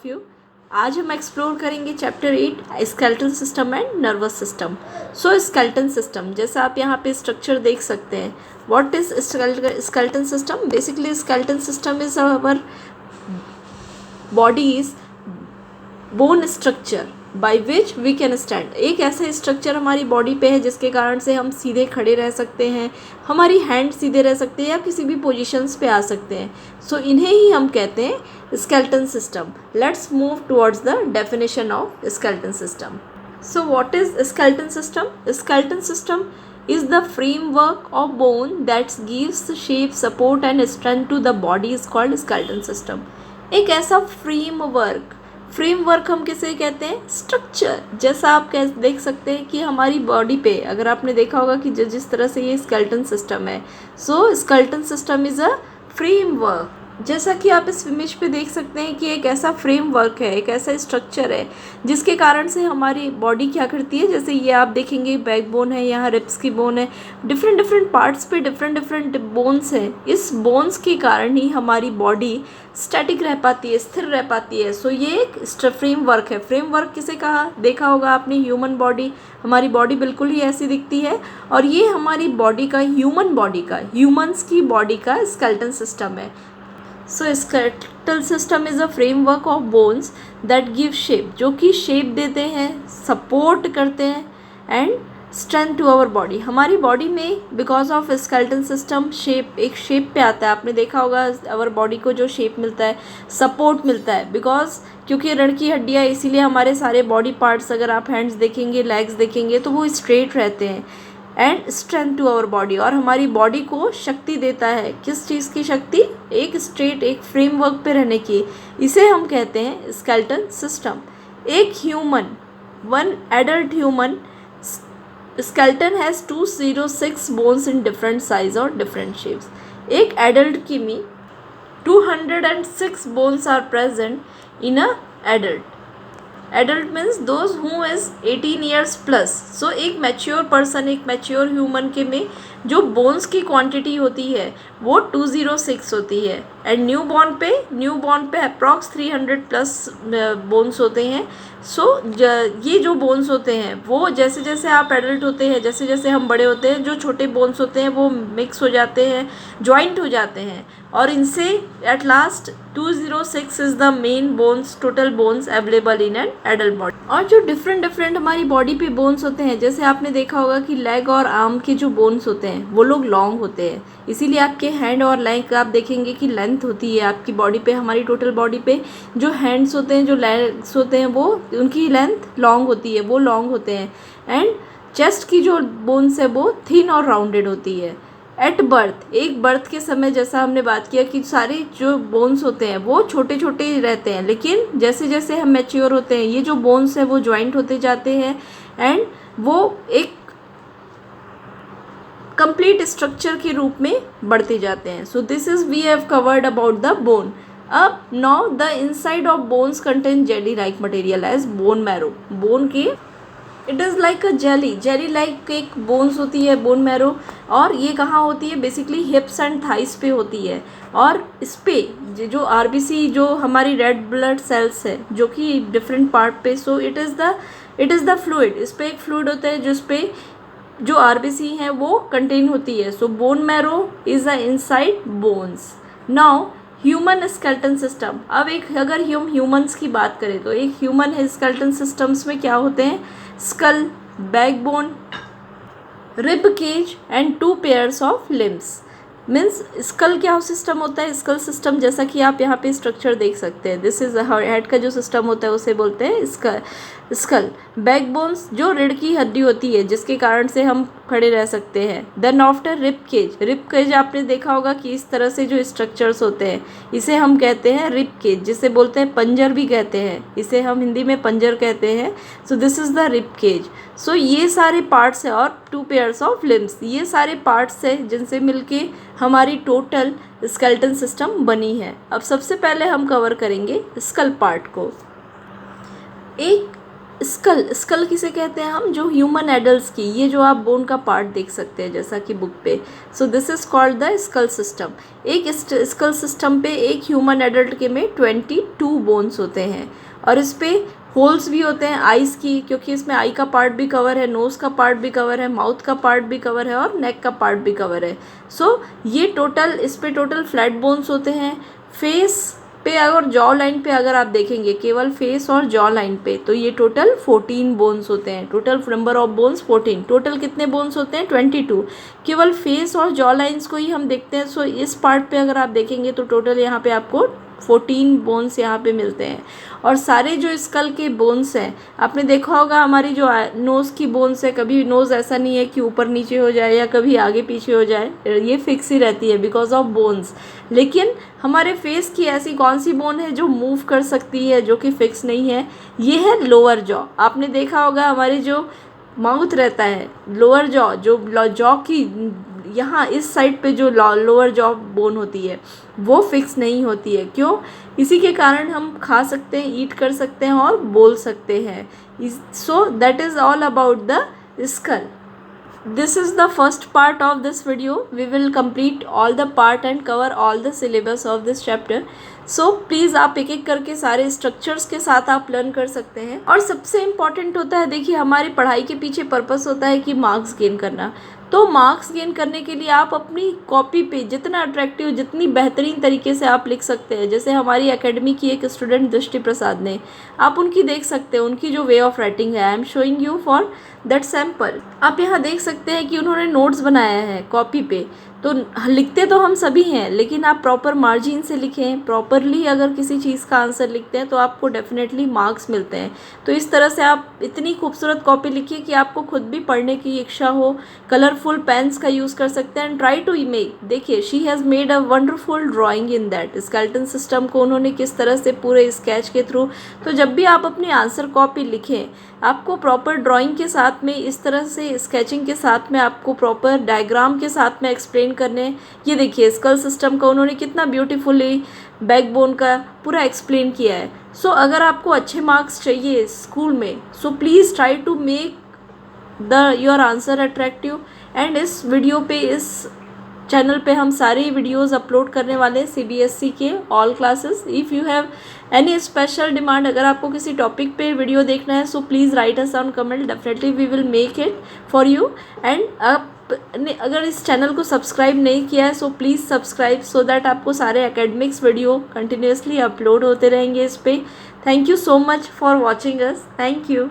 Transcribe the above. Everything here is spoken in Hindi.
Of you. आज हम एक्सप्लोर करेंगे chapter 8 skeletal system and nervous system. So skeletal system, जैसा आप यहाँ पे स्ट्रक्चर देख सकते हैं। What is skeletal system? Basically skeletal system is our body's bone structure by which we can stand. एक ऐसा स्ट्रक्चर हमारी बॉडी पे है जिसके कारण से हम सीधे खड़े रह सकते हैं, हमारी हैंड सीधे रह सकते हैं या किसी भी पोजीशंस पे आ सकते हैं। सो इन्हें ही हम कहते हैं skeletal system. Let's move towards the definition of skeletal system. So what is skeletal system? Skeletal system is the framework of bone that gives shape, support and strength to the body is called skeletal system। एक ऐसा फ्रेमवर्क हम किसे कहते हैं? स्ट्रक्चर। जैसा आप देख सकते हैं कि हमारी बॉडी पे, अगर आपने देखा होगा कि जिस तरह से ये स्केलेटल सिस्टम है, so skeletal system is a framework. जैसा कि आप इस इमेज पे देख सकते हैं कि एक ऐसा फ्रेमवर्क है, एक ऐसा स्ट्रक्चर है जिसके कारण से हमारी बॉडी क्या करती है। जैसे ये आप देखेंगे बैकबोन है, यहाँ रिब्स की बोन है, डिफरेंट पार्ट्स पे डिफरेंट बोन्स है। इस बोन्स के कारण ही हमारी बॉडी स्टैटिक रह पाती है, स्थिर रह पाती है। सो ये एक फ्रेमवर्क है। फ्रेमवर्क किसे कहा? देखा होगा आपने, ह्यूमन बॉडी। हमारी बॉडी बिल्कुल ही ऐसी दिखती है और ये हमारी बॉडी का, ह्यूमन्स की बॉडी का स्केलेटल सिस्टम है। So skeletal system is a framework of bones that give shape, जो कि शेप देते हैं, सपोर्ट करते हैं and strength to our body. हमारी बॉडी में बिकॉज ऑफ स्केलेटल सिस्टम एक शेप पे आता है। आपने देखा होगा आवर बॉडी को जो शेप मिलता है, सपोर्ट मिलता है, बिकॉज क्योंकि रीढ़ की हड्डियाँ, इसीलिए हमारे सारे बॉडी पार्ट्स, अगर आप हैंड्स देखेंगे, लेग्स देखेंगे, तो वो स्ट्रेट रहते हैं। And strength to our body, और हमारी बॉडी को शक्ति देता है। किस चीज़ की शक्ति? एक स्ट्रेट, एक फ्रेमवर्क पे रहने की। इसे हम कहते हैं स्केलेटल सिस्टम। एक one adult human skeleton has 206 bones in different size or different shapes। एक adult की में 206 bones are present in a adult। Adult means those who is 18 years plus। So एक mature person, एक mature human के में जो bones की quantity होती है वो 206 होती है। एंड न्यू बॉर्न पे अप्रॉक्स 300 प्लस बोन्स होते हैं। सो ये जो बोन्स होते हैं वो जैसे जैसे आप एडल्ट होते हैं, जैसे जैसे हम बड़े होते हैं, जो छोटे बोन्स होते हैं वो मिक्स हो जाते हैं, जॉइंट हो जाते हैं, और इनसे at last 206 is the main bones, total bones available in an adult body. और जो डिफरेंट हमारी बॉडी पे बोन्स होते हैं, जैसे आपने देखा होगा कि लेग और आर्म के जो बोन्स होते हैं वो लोग लॉन्ग होते हैं, इसीलिए आपके हैंड और लेग आप देखेंगे कि लेंथ होती है आपकी बॉडी पे। हमारी टोटल बॉडी पे जो हैंड्स होते हैं, जो लेग्स होते हैं, वो उनकी लेंथ लॉन्ग होती है, वो लॉन्ग होते हैं। एंड चेस्ट की जो बोन्स है वो थिन और राउंडेड होती है। एट बर्थ, एक बर्थ के समय, जैसा हमने बात किया कि सारे जो बोन्स होते हैं वो छोटे छोटे रहते हैं, लेकिन जैसे जैसे हम मैच्योर होते हैं ये जो बोन्स हैं वो ज्वाइंट होते जाते हैं एंड वो एक कंप्लीट स्ट्रक्चर के रूप में बढ़ते जाते हैं। So this is we have covered about the bone. अब now the inside of bones contain jelly like material as bone marrow. Bone के it is like a jelly like एक बोन्स होती है, बोन मैरो। और ये कहाँ होती है? बेसिकली हिप्स एंड थाइस पे होती है। और इस पे जो आरबीसी, जो हमारी रेड ब्लड सेल्स है, जो कि डिफरेंट पार्ट पे, so it is the fluid. इस पे एक फ्लूइड होता है जिस पे जो आरबीसी हैं वो कंटेन होती है। So bone marrow is a inside bones. Now human skeletal system. अब एक, अगर हम ह्यूमन्स की बात करें तो एक ह्यूमन स्केलेटल सिस्टम्स में क्या होते हैं? Skull, backbone, rib cage and 2 pairs of limbs. Means skull क्या सिस्टम होता है? स्कल सिस्टम, जैसा कि आप यहाँ पे स्ट्रक्चर देख सकते हैं, दिस इज हेड का जो सिस्टम होता है उसे बोलते हैं स्कल। बैकबोन्स, जो रीढ़ की हड्डी होती है जिसके कारण से हम खड़े रह सकते हैं। देन आफ्टर रिब केज आपने देखा होगा कि इस तरह से जो स्ट्रक्चर्स होते हैं इसे हम कहते हैं रिब केज, जिसे बोलते हैं पंजर भी कहते हैं, इसे हम हिंदी में पंजर कहते हैं। So this is the rib cage. सो ये सारे पार्ट्स हैं, और 2 पेयर्स ऑफ लिम्स, ये सारे पार्ट्स हैं जिनसे मिलके हमारी टोटल स्केलेटल सिस्टम बनी है। अब सबसे पहले हम कवर करेंगे स्कल पार्ट को। एक स्कल किसे कहते हैं हम, जो ह्यूमन एडल्ट्स की, ये जो आप बोन का पार्ट देख सकते हैं जैसा कि बुक पे, सो this is called the skull system. एक स्कल सिस्टम पे एक ह्यूमन एडल्ट के में 22 बोन्स होते हैं, और इस पे होल्स भी होते हैं आईज की, क्योंकि इसमें आई का पार्ट भी कवर है, नोज़ का पार्ट भी कवर है, माउथ का पार्ट भी कवर है, और नेक का पार्ट भी कवर है। सो ये टोटल, इस पे टोटल फ्लैट बोन्स होते हैं। फेस पे अगर जॉ लाइन पे अगर आप देखेंगे, केवल फेस और जॉ लाइन पे, तो ये टोटल 14 बोन्स होते हैं। Total number of bones 14। Total कितने बोन्स होते हैं? 22। केवल फेस और जॉ लाइन्स को ही हम देखते हैं। सो इस पार्ट पे अगर आप देखेंगे तो टोटल यहाँ पे आपको 14 बोन्स यहाँ पे मिलते हैं। और सारे जो स्कल के बोन्स हैं, आपने देखा होगा हमारी जो नोज़ की बोन्स है, कभी नोज़ ऐसा नहीं है कि ऊपर नीचे हो जाए या कभी आगे पीछे हो जाए, ये फिक्स ही रहती है बिकॉज ऑफ बोन्स। लेकिन हमारे फेस की ऐसी कौन सी बोन है जो मूव कर सकती है, जो कि फिक्स नहीं है? ये है लोअर जॉ। आपने देखा होगा हमारी जो माउथ रहता है, लोअर जॉ, जो जॉ की यहाँ इस साइड पे जो लोअर जॉ बोन होती है वो फिक्स नहीं होती है। क्यों? इसी के कारण हम खा सकते हैं, ईट कर सकते हैं और बोल सकते हैं। So that is all about the skull. This is the first part of this video. We will complete all the part and cover all the syllabus of this chapter. So please आप एक एक करके सारे स्ट्रक्चर्स के साथ आप लर्न कर सकते हैं। और सबसे इम्पॉर्टेंट होता है, देखिए हमारी पढ़ाई के पीछे पर्पस होता है कि मार्क्स गेन करना। तो मार्क्स गेन करने के लिए आप अपनी कॉपी पे जितना अट्रैक्टिव, जितनी बेहतरीन तरीके से आप लिख सकते हैं। जैसे हमारी एकेडमी की एक स्टूडेंट दृष्टि प्रसाद ने, आप उनकी देख सकते हैं, उनकी जो वे ऑफ राइटिंग है, I am showing you for that sample. आप यहाँ देख सकते हैं कि उन्होंने नोट्स बनाया है कॉपी पे। तो लिखते तो हम सभी हैं, लेकिन आप प्रॉपर मार्जिन से लिखें, प्रॉपरली अगर किसी चीज़ का आंसर लिखते हैं तो आपको डेफिनेटली मार्क्स मिलते हैं। तो इस तरह से आप इतनी खूबसूरत कॉपी लिखिए कि आपको खुद भी पढ़ने की इच्छा हो। कलरफुल पेन्स का यूज़ कर सकते हैं। एंड ट्राई टू मेक, देखिए she has made a wonderful drawing in that. Skeleton system को उन्होंने किस तरह से पूरे स्केच के थ्रू। तो जब भी आप अपनी आंसर कॉपी लिखें, आपको प्रॉपर ड्राइंग के साथ में, इस तरह से स्केचिंग के साथ में, आपको प्रॉपर डायग्राम के साथ में एक्सप्लेन करने। ये देखिए स्कल सिस्टम का उन्होंने कितना ब्यूटीफुली बैकबोन का पूरा एक्सप्लेन किया है। सो अगर आपको अच्छे मार्क्स चाहिए स्कूल में, so please try to make your answer attractive. And इस वीडियो पे, इस चैनल पे हम सारी वीडियोस अपलोड करने वाले हैं CBSE के all classes. If you have any special demand, अगर आपको किसी टॉपिक पे वीडियो देखना है, so please write us on comment, definitely we will make it for you. And आपने अगर इस चैनल को सब्सक्राइब नहीं किया है, so please subscribe, so that आपको सारे एकेडमिक्स वीडियो कंटिन्यूसली अपलोड होते रहेंगे इस पर। Thank you so much for watching us. Thank you.